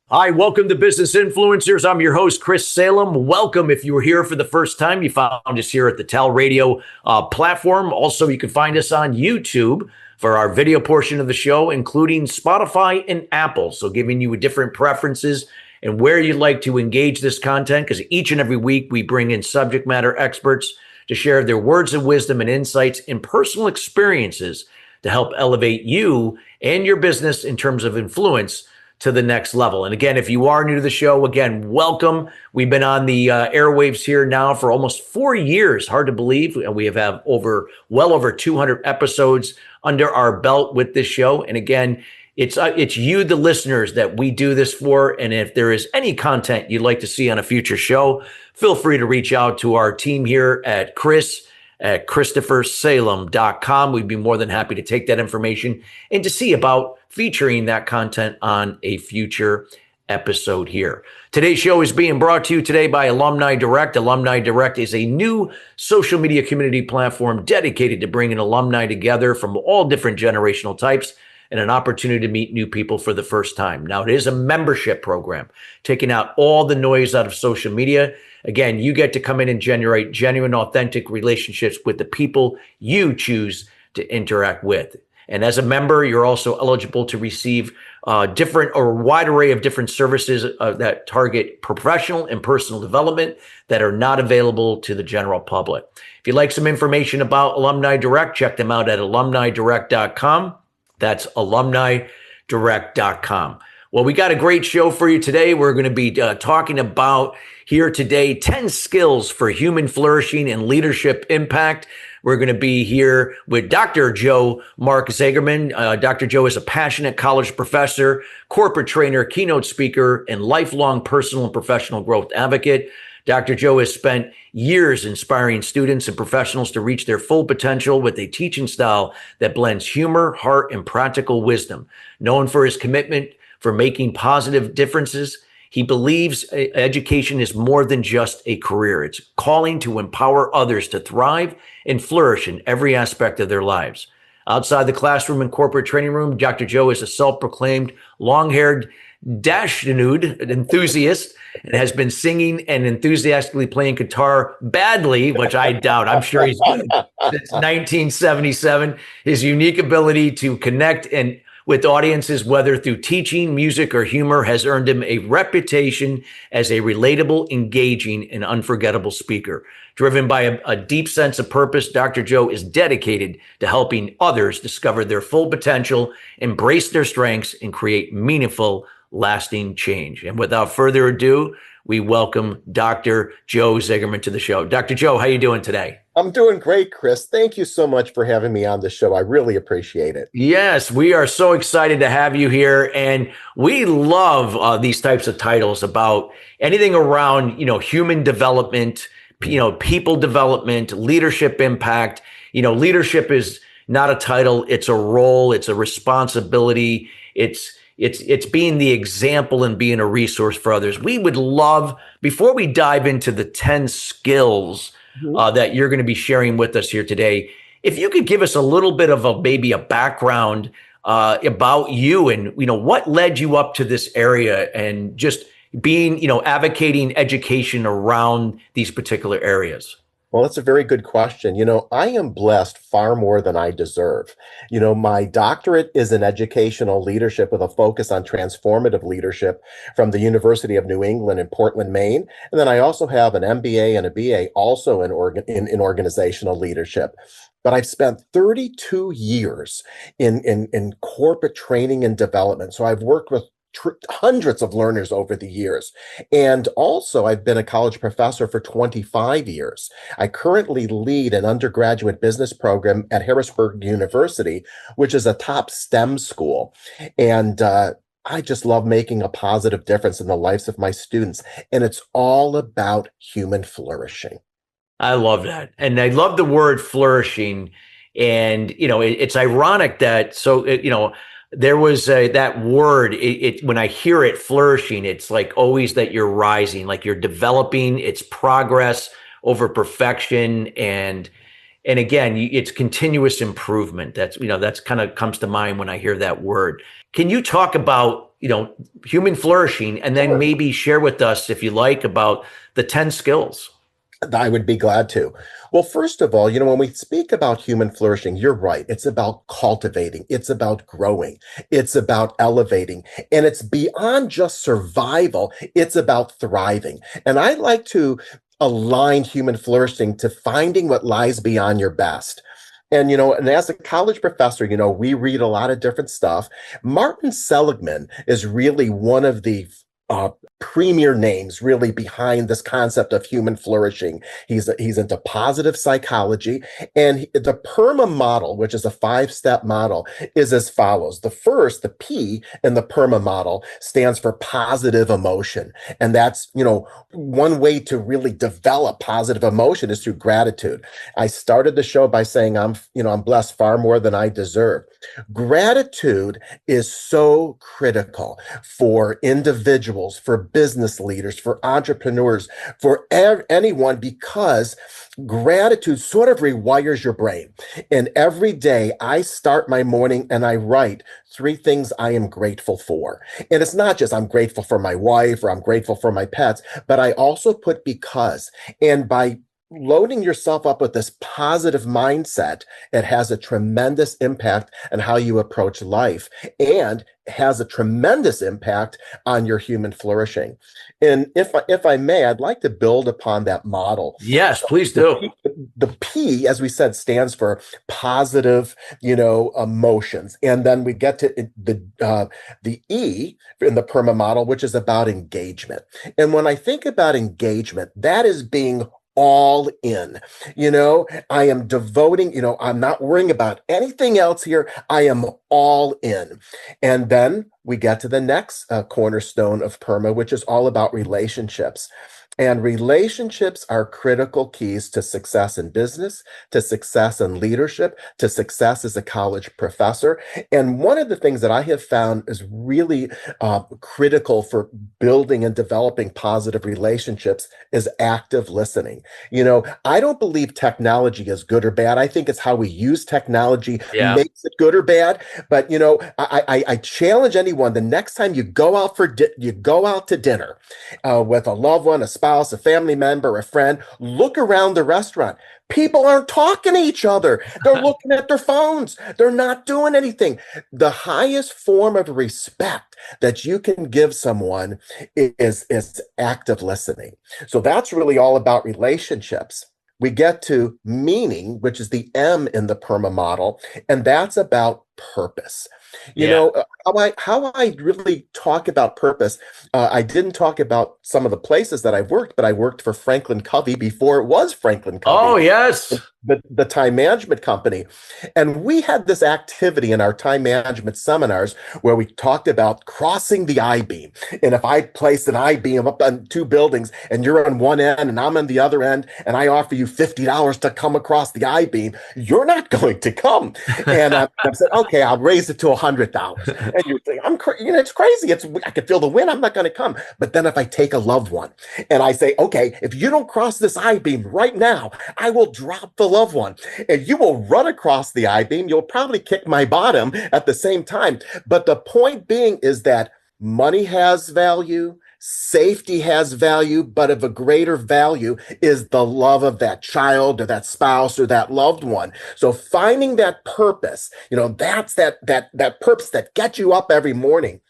Hi, welcome to Business Influencers. I'm your host, Chris Salem. Welcome. If you were here for the first time, you found us here at the TALRadio platform. Also, you can find us on YouTube for our video portion of the show, including Spotify and Apple. So giving you different preferences and where you'd like to engage this content, because each and every week we bring in subject matter experts to share their words of wisdom and insights and personal experiences to help elevate you and your business in terms of influence to the next level. And again, if you are new to the show, again, welcome. We've been on the airwaves here now for almost 4 years. Hard to believe. We have well over 200 episodes under our belt with this show. And again, it's you, the listeners, that we do this for. And if there is any content you'd like to see on a future show, feel free to reach out to our team here at Christophersalem.com. We'd be more than happy to take that information and to see about featuring that content on a future episode here. Today's show is being brought to you today by Alumni Direct. Alumni Direct is a new social media community platform dedicated to bringing alumni together from all different generational types and an opportunity to meet new people for the first time. Now, it is a membership program, taking out all the noise out of social media. Again, you get to come in and generate genuine, authentic relationships with the people you choose to interact with. And as a member, you're also eligible to receive a wide array of different services that target professional and personal development that are not available to the general public. If you'd like some information about Alumni Direct, check them out at alumnidirect.com. That's alumnidirect.com. Well, we got a great show for you today. We're going to be talking about here today 10 skills for human flourishing and leadership impact. We're going to be here with Dr. Joe Marc Zagerman. Dr. Joe is a passionate college professor, corporate trainer, keynote speaker, and lifelong personal and professional growth advocate. Dr. Joe has spent years inspiring students and professionals to reach their full potential with a teaching style that blends humor, heart, and practical wisdom. Known for his commitment for making positive differences, he believes education is more than just a career. It's calling to empower others to thrive and flourish in every aspect of their lives. Outside the classroom and corporate training room, Dr. Joe is a self-proclaimed long-haired dashnude enthusiast and has been singing and enthusiastically playing guitar badly, which I doubt. I'm sure he's good since 1977. His unique ability to connect with audiences, whether through teaching, music, or humor, has earned him a reputation as a relatable, engaging, and unforgettable speaker. Driven by a deep sense of purpose, Dr. Joe is dedicated to helping others discover their full potential, embrace their strengths, and create meaningful, lasting change. And without further ado, we welcome Dr. Joe Zagerman to the show. Dr. Joe, how are you doing today? I'm doing great, Chris. Thank you so much for having me on the show. I really appreciate it. Yes, we are so excited to have you here. And we love these types of titles about anything around, human development, people development, leadership impact. Leadership is not a title. It's a role. It's a responsibility. It's being the example and being a resource for others. We would love, before we dive into the 10 skills that you're going to be sharing with us here today, if you could give us a little bit of maybe a background about you and, what led you up to this area and just being, advocating education around these particular areas. Well, that's a very good question. I am blessed far more than I deserve. My doctorate is in educational leadership with a focus on transformative leadership from the University of New England in Portland, Maine. And then I also have an MBA and a BA also in organizational leadership. But I've spent 32 years in corporate training and development. So I've worked with hundreds of learners over the years. And also, I've been a college professor for 25 years. I currently lead an undergraduate business program at Harrisburg University, which is a top STEM school. And I just love making a positive difference in the lives of my students. And it's all about human flourishing. I love that. And I love the word flourishing. And, it's ironic that, there was that word, when I hear it, flourishing, it's like always that you're rising, like you're developing, it's progress over perfection. And And again, it's continuous improvement. That's kind of comes to mind when I hear that word. Can you talk about, human flourishing, and then Sure. maybe share with us, if you like, about the 10 skills? I would be glad to. Well, first of all, when we speak about human flourishing, you're right. It's about cultivating, it's about growing, it's about elevating, and it's beyond just survival, it's about thriving. And I like to align human flourishing to finding what lies beyond your best. And as a college professor, we read a lot of different stuff. Martin Seligman is really one of the premier names really behind this concept of human flourishing. He's into positive psychology, and the PERMA model, which is a 5-step model, is as follows. The first, the P in the PERMA model, stands for positive emotion, and that's one way to really develop positive emotion is through gratitude. I started the show by saying I'm blessed far more than I deserve. Gratitude is so critical for individuals, for business leaders, for entrepreneurs, for anyone, because gratitude sort of rewires your brain. And every day I start my morning and I write 3 things I am grateful for. And it's not just I'm grateful for my wife or I'm grateful for my pets, but I also put because. And by loading yourself up with this positive mindset, it has a tremendous impact on how you approach life and has a tremendous impact on your human flourishing. And if I may, I'd like to build upon that model. Yes, So please do. the P, as we said, stands for positive, emotions. And then we get to the E in the PERMA model, which is about engagement. And when I think about engagement, that is being all in. I am devoting, I'm not worrying about anything else here. I am all in. And then we get to the next cornerstone of PERMA, which is all about relationships. And relationships are critical keys to success in business, to success in leadership, to success as a college professor. And one of the things that I have found is really critical for building and developing positive relationships is active listening. I don't believe technology is good or bad. I think it's how we use technology Yeah. makes it good or bad. But I challenge anyone: the next time you go out you go out to dinner with a loved one, a spouse, a family member, a friend, look around the restaurant. People aren't talking to each other. They're looking at their phones. They're not doing anything. The highest form of respect that you can give someone is active listening. So that's really all about relationships. We get to meaning, which is the M in the PERMA model, and that's about purpose. Yeah. How I really talk about purpose, I didn't talk about some of the places that I've worked, but I worked for Franklin Covey before it was Franklin Oh, Covey, yes. the time management company. And we had this activity in our time management seminars where we talked about crossing the I-beam. And if I placed an I-beam up on 2 buildings and you're on one end and I'm on the other end, and I offer you $50 to come across the I-beam, you're not going to come. And I said, okay, I'll raise it to $100. And you think, it's crazy. I can feel the wind. I'm not going to come. But then if I take a loved one and I say, okay, if you don't cross this I-beam right now, I will drop the loved one and you will run across the I-beam. You'll probably kick my bottom at the same time. But the point being is that money has value, safety has value, but of a greater value is the love of that child or that spouse or that loved one. So finding that purpose, that's that purpose that gets you up every morning.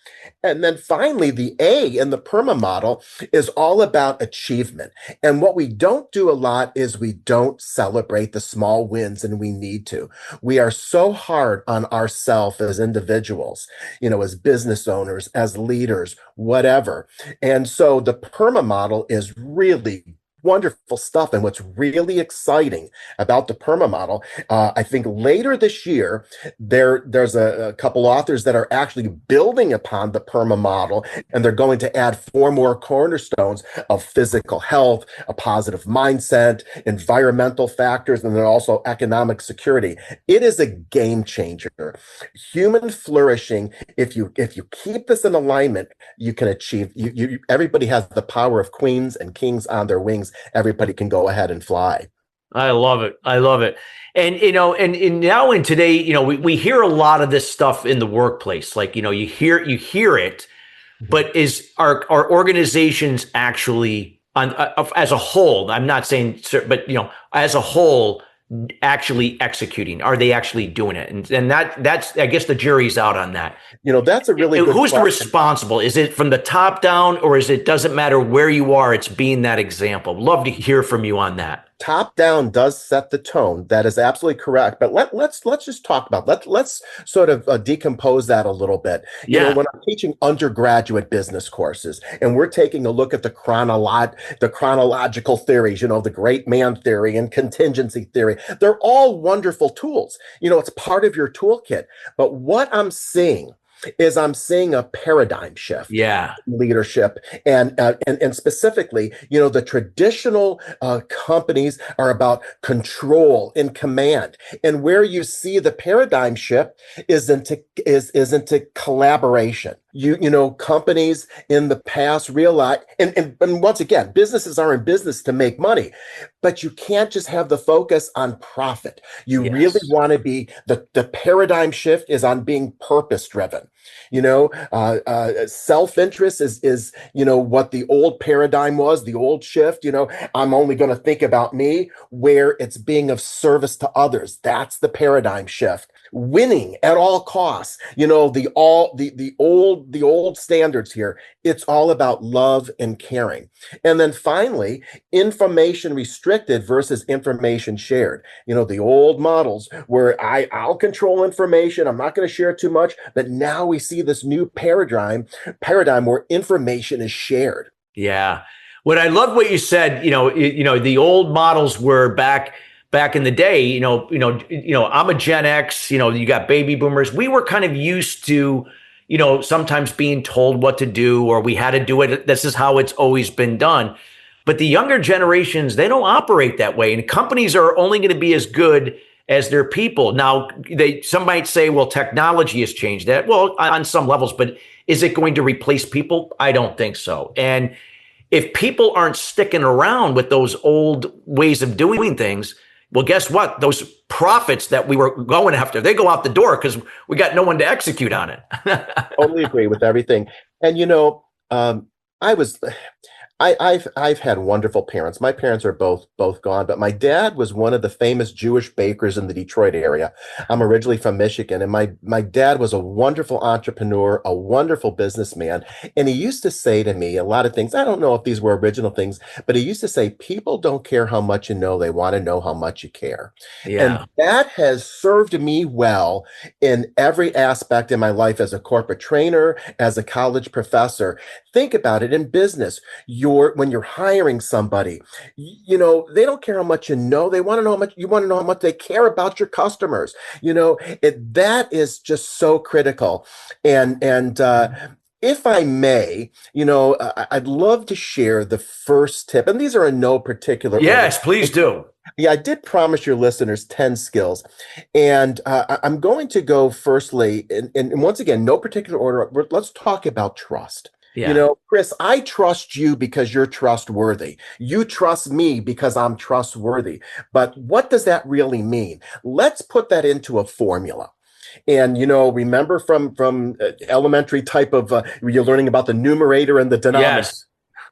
And then finally, the A in the PERMA model is all about achievement. And what we don't do a lot is we don't celebrate the small wins, and we need to. We are so hard on ourselves as individuals, as business owners, as leaders, whatever. And so the PERMA model is really wonderful stuff. And what's really exciting about the PERMA model, I think later this year, there's a couple authors that are actually building upon the PERMA model, and they're going to add 4 more cornerstones of physical health, a positive mindset, environmental factors, and then also economic security. It is a game changer. Human flourishing, if you keep this in alignment, you can achieve. Everybody has the power of queens and kings on their wings. Everybody can go ahead and fly. I love it. I love it. And and now in today, we hear a lot of this stuff in the workplace. Like, you hear it, Mhm. but are organizations actually on as a whole, I'm not saying, but as a whole, actually executing? Are they actually doing it? And that's, I guess, the jury's out on that. That's a really good Who's the question. responsible? Is it from the top down, or doesn't matter where you are, it's being that example? Love to hear from you on that. Top down does set the tone. That is absolutely correct. But let's just talk about let's sort of decompose that a little bit. Yeah. When I'm teaching undergraduate business courses, and we're taking a look at the chronological theories, the great man theory and contingency theory, they're all wonderful tools. It's part of your toolkit. But what I'm seeing a paradigm shift Yeah. in leadership, and specifically, the traditional companies are about control and command, and where you see the paradigm shift is into collaboration. Companies in the past realize, and once again, businesses are in business to make money, but you can't just have the focus on profit. You really Yes. want to be the paradigm shift is on being purpose driven. Self-interest is what the old paradigm was, the old shift. I'm only going to think about me, where it's being of service to others. That's the paradigm shift. Winning at all costs. The old standards here. It's all about love and caring. And then finally, information restricted versus information shared. The old models where I'll control information, I'm not going to share too much, but now we see this new paradigm where information is shared. Yeah. What I love what you said, the old models were back in the day, I'm a Gen X, you got baby boomers. We were kind of used to, sometimes being told what to do, or we had to do it. This is how it's always been done. But the younger generations, they don't operate that way. And companies are only going to be as good as their people. Now, some might say, well, technology has changed that. Well, on some levels, but is it going to replace people? I don't think so. And if people aren't sticking around with those old ways of doing things, well, guess what? Those profits that we were going after, they go out the door because we got no one to execute on it. Totally agree with everything. And I was I've had wonderful parents. My parents are both gone, but my dad was one of the famous Jewish bakers in the Detroit area. I'm originally from Michigan, and my dad was a wonderful entrepreneur, a wonderful businessman, and he used to say to me a lot of things. I don't know if these were original things, but he used to say, "People don't care how much you know; they want to know how much you care," and Yeah. that has served me well in every aspect in my life as a corporate trainer, as a college professor. Think about it in business. When you're hiring somebody, they don't care how much you know. They want to know how much you want to know how much they care about your customers. That is just so critical. And if I may, I'd love to share the first tip, and these are in no particular order. Yes, please do. Yeah, I did promise your listeners 10 skills. And I'm going to go firstly, and once again, no particular order. Let's talk about trust. Yeah. Chris, I trust you because you're trustworthy. You trust me because I'm trustworthy. But what does that really mean? Let's put that into a formula. And remember from elementary type of you're learning about the numerator and the denominator. Yes.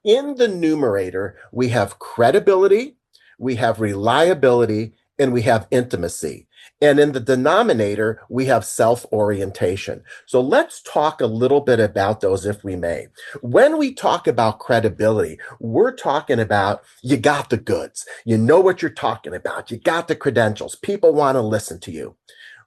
In the numerator, we have credibility, we have reliability, and we have intimacy. And in the denominator, we have self-orientation. So let's talk a little bit about those, if we may. When we talk about credibility, we're talking about you got the goods. You know what you're talking about. You got the credentials. People want to listen to you.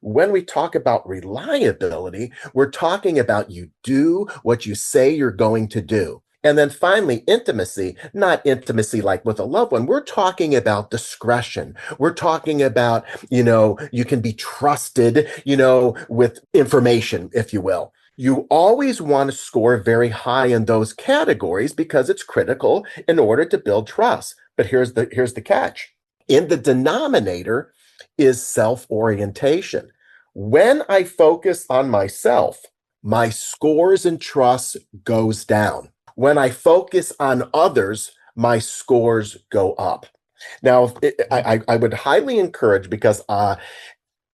When we talk about reliability, we're talking about you do what you say you're going to do. And then finally, intimacy, not intimacy like with a loved one. We're talking about discretion. We're talking about, you can be trusted, with information, if you will. You always want to score very high in those categories because it's critical in order to build trust. But here's the catch. In the denominator is self-orientation. When I focus on myself, my scores and trust goes down. When I focus on others, my scores go up. Now, I would highly encourage, because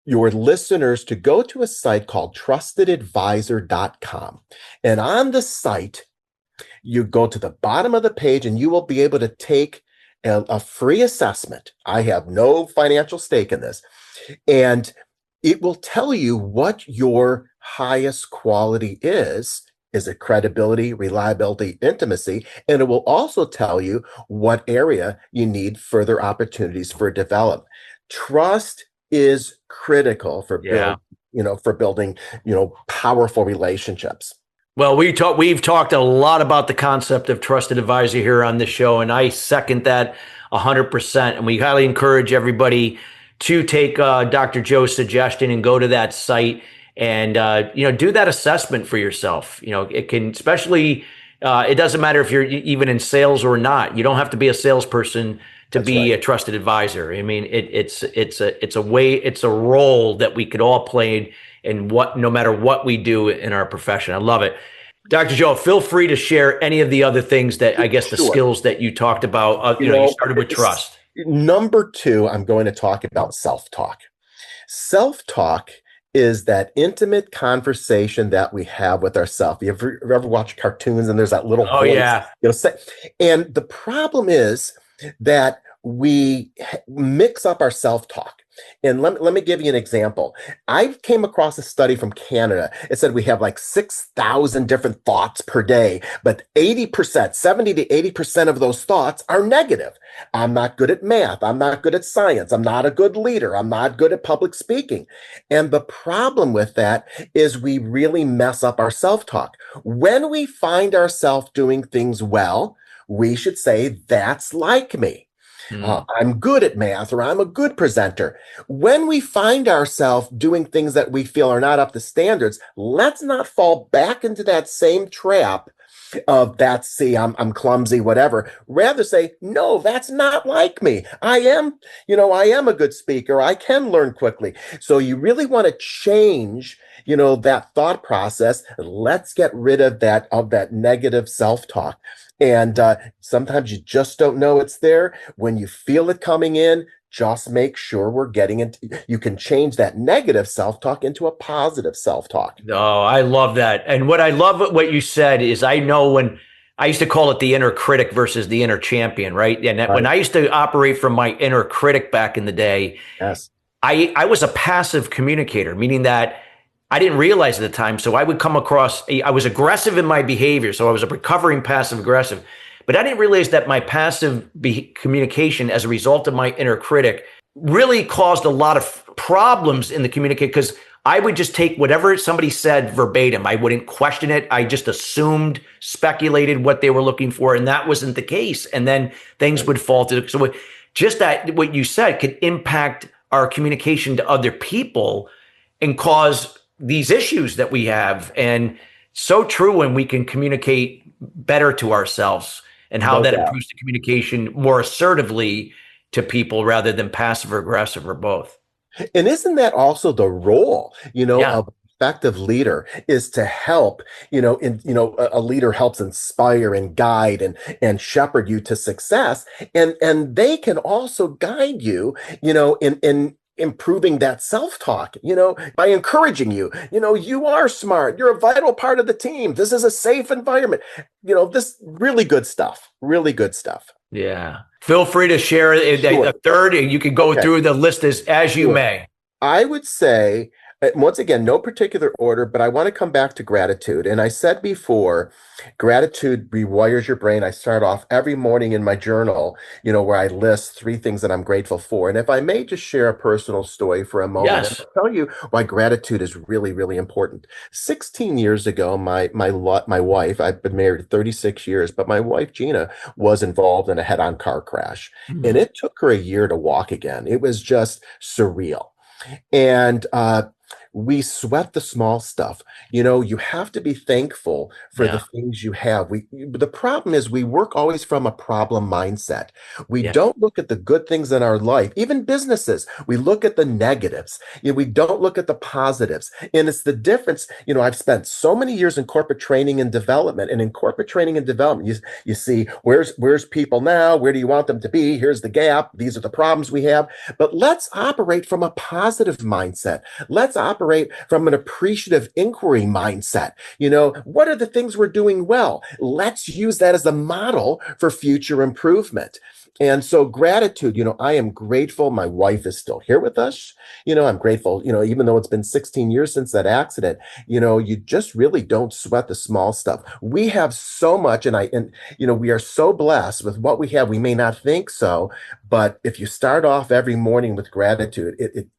your listeners, to go to a site called trustedadvisor.com. And on the site, you go to the bottom of the page and you will be able to take a free assessment. I have no financial stake in this. And it will tell you what your highest quality is. Is it credibility, reliability, intimacy? And it will also tell you what area you need further opportunities for development. Trust is critical for Yeah. building, powerful relationships. Well, we've talked a lot about the concept of trusted advisor here on this show, and I second that 100%. And we highly encourage everybody to take Dr. Joe's suggestion and go to that site and do that assessment for yourself. It can, especially it doesn't matter if you're even in sales or not. You don't have to be a salesperson to That's be right. a trusted advisor. I mean, it's a role that we could all play in no matter what we do in our profession. I love it. Dr. Joe, feel free to share any of the other things that I guess the Sure. skills that you talked about. You started with trust. Number two, I'm going to talk about self-talk. Self-talk is that intimate conversation that we have with ourselves. You ever watch cartoons and there's that little Oh, voice, yeah. And the problem is that we mix up our self-talk. And let me give you an example. I came across a study from Canada. It said we have like 6,000 different thoughts per day, but 80%, 70 to 80% of those thoughts are negative. I'm not good at math. I'm not good at science. I'm not a good leader. I'm not good at public speaking. And the problem with that is we really mess up our self-talk. When we find ourselves doing things well, we should say, that's like me. I'm good at math, or I'm a good presenter. When we find ourselves doing things that we feel are not up to standards, let's not fall back into that same trap of I'm clumsy, whatever. Rather say, no, that's not like me. I am a good speaker. I can learn quickly. So you really want to change, that thought process. Let's get rid of that negative self-talk. And sometimes you just don't know it's there. When you feel it coming in, just make sure we're getting it. You can change that negative self-talk into a positive self-talk. Oh, I love that. And what I love what you said is, I know when I used to call it the inner critic versus the inner champion, right? And when I used to operate from my inner critic back in the day, Yes. I was a passive communicator, meaning that I didn't realize at the time. So I would come across, I was aggressive in my behavior. So I was a recovering passive aggressive, but I didn't realize that my passive communication as a result of my inner critic really caused a lot of problems in the communication, because I would just take whatever somebody said verbatim. I wouldn't question it. I just assumed, speculated what they were looking for, and that wasn't the case. And then things would fall to, so just that what you said could impact our communication to other people and cause these issues that we have. And so true when we can communicate better to ourselves, and how that improves the communication more assertively to people rather than passive or aggressive, or both. And isn't that also the role, Yeah. of effective leader, is to help, a leader helps inspire and guide and shepherd you to success. And they can also guide you, in improving that self-talk, by encouraging you, you are smart. You're a vital part of the team. This is a safe environment. This really good stuff, really good stuff. Yeah. Feel free to share a third, and you can go through the list as you may. I would say, once again, no particular order, but I want to come back to gratitude. And I said before, gratitude rewires your brain. I start off every morning in my journal, where I list 3 things that I'm grateful for. And if I may just share a personal story for a moment, Yes. and I'll tell you why gratitude is really, really important. 16 years ago, my wife, I've been married 36 years, but my wife, Gina, was involved in a head-on car crash. And it took her a year to walk again. It was just surreal. And we sweat the small stuff. You have to be thankful for the Yeah. things you have. The problem is we work always from a problem mindset. We Yeah. don't look at the good things in our life, even businesses. We look at the negatives. We don't look at the positives. And it's the difference. I've spent so many years in corporate training and development, and in corporate training and development, you see where's people now? Where do you want them to be? Here's the gap. These are the problems we have. But let's operate from a positive mindset. Let's operate from an appreciative inquiry mindset. What are the things we're doing well? Let's use that as the model for future improvement. And so gratitude, I am grateful my wife is still here with us. I'm grateful, even though it's been 16 years since that accident, you just really don't sweat the small stuff. We have so much, and we are so blessed with what we have. We may not think so, but if you start off every morning with gratitude,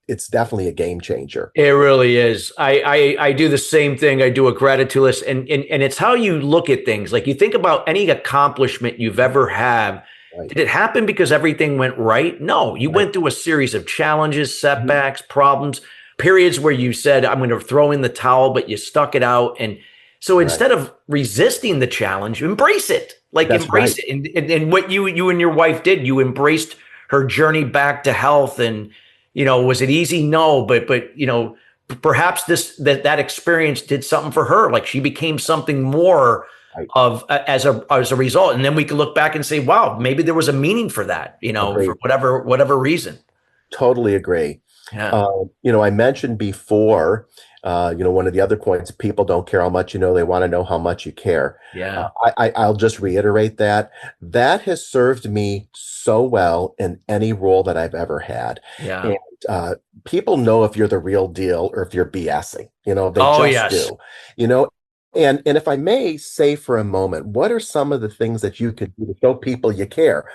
it's definitely a game changer. It really is. I do the same thing. I do a gratitude list, and it's how you look at things. Like, you think about any accomplishment you've ever had. Right. Did it happen because everything went right? No, you went through a series of challenges, setbacks, problems, periods where you said, I'm going to throw in the towel, but you stuck it out. And so instead of resisting the challenge, embrace it. Like, That's embrace right. it. And what you and your wife did, you embraced her journey back to health. And, was it easy? No, but perhaps that experience did something for her. Like, she became something more Right. as a result. And then we can look back and say, wow, maybe there was a meaning for that, Agreed. for whatever reason. Totally agree. Yeah. I mentioned before, one of the other points, people don't care how much you know, they want to know how much you care. Yeah. I'll just reiterate that. That has served me so well in any role that I've ever had. Yeah. And people know if you're the real deal or if you're BSing, they Oh, just yes. do, and if I may say for a moment, what are some of the things that you could do to show people you care?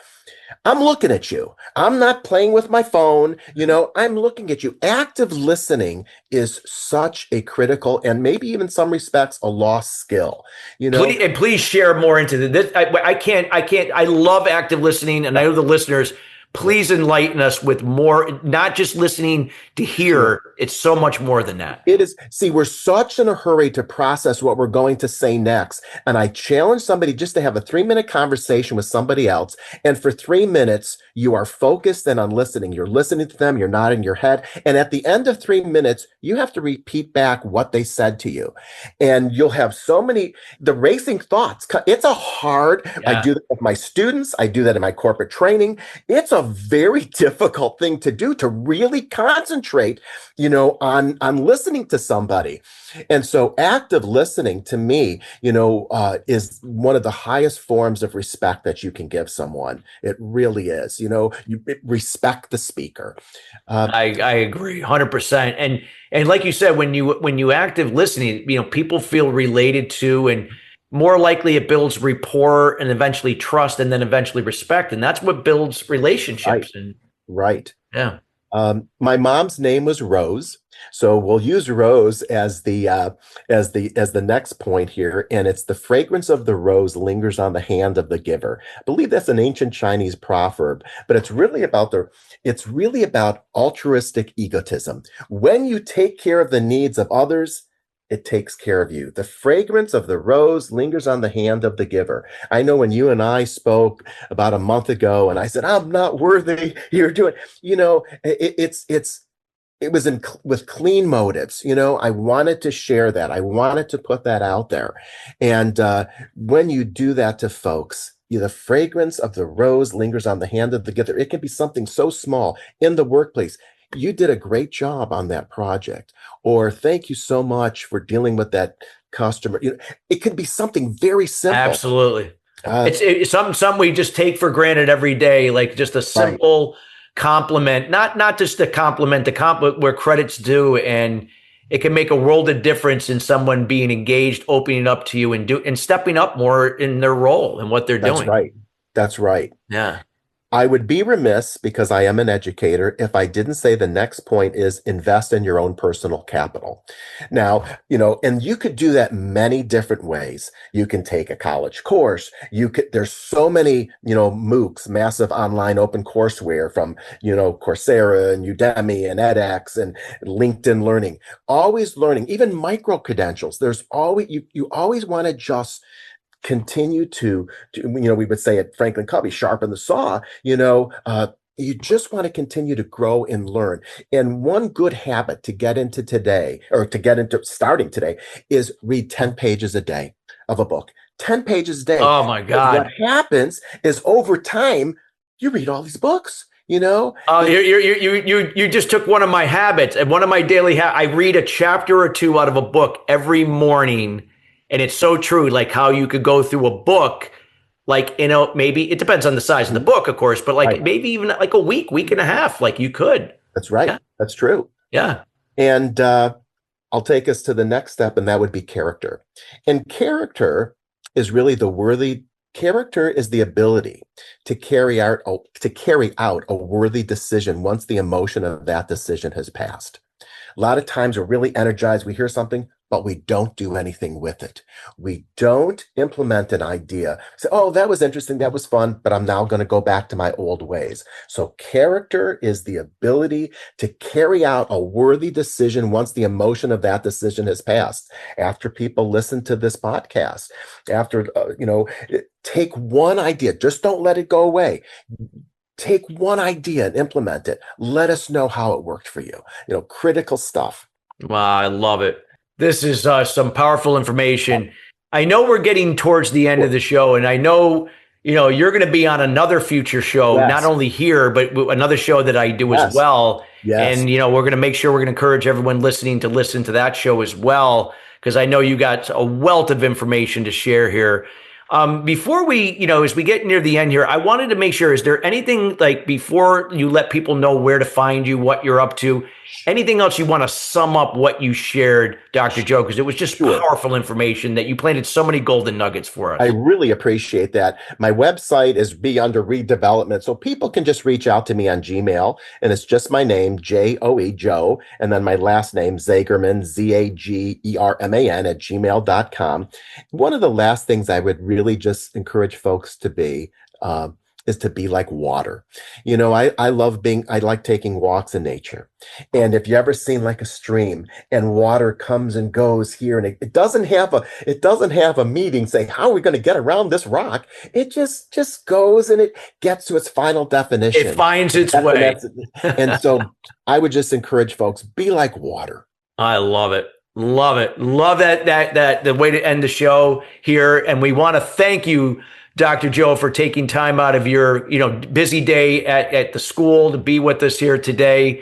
I'm looking at you. I'm not playing with my phone. I'm looking at you. Active listening is such a critical, and maybe even some respects, a lost skill. Please share more into this. I love active listening, and I know the listeners. Please enlighten us with more, not just listening to hear. It's so much more than that. It is. See, we're such in a hurry to process what we're going to say next. And I challenge somebody just to have a 3-minute conversation with somebody else. And for 3 minutes, you are focused and on listening. You're listening to them. You're nodding your head. And at the end of 3 minutes, you have to repeat back what they said to you. And you'll have the racing thoughts. It's a hard, Yeah. I do that with my students. I do that in my corporate training. It's a very difficult thing to do, to really concentrate, on listening to somebody. And so active listening to me, is one of the highest forms of respect that you can give someone. It really is. You respect the speaker. I agree 100%. And like you said, when you active listening, people feel related to, and more likely it builds rapport and eventually trust, and then eventually respect. And that's what builds relationships. Right. Yeah. My mom's name was Rose, so we'll use Rose as the next point here, and it's the fragrance of the rose lingers on the hand of the giver. I believe that's an ancient Chinese proverb, but it's really about altruistic egotism. When you take care of the needs of others, it takes care of you. The fragrance of the rose lingers on the hand of the giver. I know when you and I spoke about a month ago, and I said, I'm not worthy. You're doing, it was with clean motives. I wanted to share that. I wanted to put that out there. And when you do that to folks, the fragrance of the rose lingers on the hand of the giver. It can be something so small in the workplace. You did a great job on that project, or thank you so much for dealing with that customer. It could be something very simple. Absolutely. It's something we just take for granted every day, like just a simple compliment, not just a compliment, where credit's due, and it can make a world of difference in someone being engaged, opening up to you, and stepping up more in their role and what they're doing. That's right. That's right. Yeah. I would be remiss, because I am an educator, if I didn't say the next point is invest in your own personal capital. Now, and you could do that many different ways. You can take a college course. There's so many, MOOCs, massive online open courseware from, Coursera and Udemy and edX and LinkedIn Learning, always learning, even micro credentials. There's always, you always want to just continue to we would say at Franklin Covey, sharpen the saw. You just want to continue to grow and learn. And one good habit to get into today, or to get into starting today, is read 10 pages a day of a book. 10 pages a day. Oh my God. What happens is over time, you read all these books. Oh, you just took one of my habits, and one of my daily I read a chapter or two out of a book every morning. And it's so true, like how you could go through a book, like, maybe it depends on the size of the book, of course, but like maybe even like a week and a half, like you could. That's right. Yeah. That's true. Yeah. And I'll take us to the next step, and that would be character. And character is really character is the ability to carry out a worthy decision once the emotion of that decision has passed. A lot of times we're really energized. We hear something, but we don't do anything with it. We don't implement an idea. Say, oh, that was interesting. That was fun, but I'm now going to go back to my old ways. So character is the ability to carry out a worthy decision once the emotion of that decision has passed. After people listen to this podcast, after, take one idea, just don't let it go away. Take one idea and implement it. Let us know how it worked for you. Critical stuff. Wow, I love it. This is some powerful information. I know we're getting towards the end of the show, and I know, you're going to be on another future show, not only here, but another show that I do as well. Yes. And, we're going to make sure we're going to encourage everyone listening to listen to that show as well, because I know you got a wealth of information to share here. Before we, as we get near the end here, I wanted to make sure, is there anything, like, before you let people know where to find you, what you're up to, anything else you want to sum up what you shared, Dr. Joe? Because it was just powerful information that you planted so many golden nuggets for us. I really appreciate that. My website is under redevelopment, so people can just reach out to me on Gmail, and it's just my name, Joe, Joe, and then my last name, Zagerman, Zagerman @gmail.com. One of the last things I would really just encourage folks to be is to be like water. I like taking walks in nature. And if you ever seen like a stream and water comes and goes here, and it doesn't have a meeting saying, how are we going to get around this rock? It just goes, and it gets to its final definition. It finds its way. And so I would just encourage folks, be like water. I love it. Love it. Love that the way to end the show here. And we want to thank you, Dr. Joe, for taking time out of your, busy day at the school to be with us here today.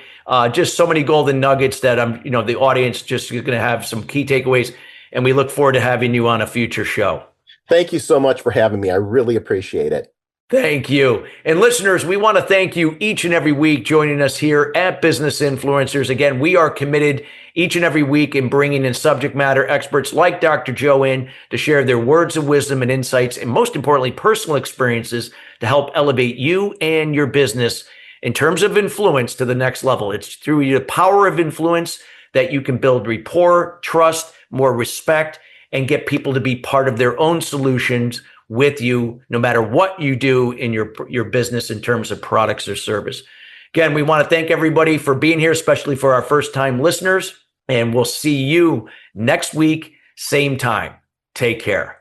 Just so many golden nuggets that the audience just is going to have some key takeaways. And we look forward to having you on a future show. Thank you so much for having me. I really appreciate it. Thank you. And listeners, we want to thank you each and every week joining us here at Business Influencers. Again, we are committed each and every week in bringing in subject matter experts like Dr. Joe in to share their words of wisdom and insights, and most importantly, personal experiences to help elevate you and your business in terms of influence to the next level. It's through the power of influence that you can build rapport, trust, more respect, and get people to be part of their own solutions with you, no matter what you do in your business in terms of products or service. Again, we want to thank everybody for being here, especially for our first-time listeners, and we'll see you next week, same time. Take care.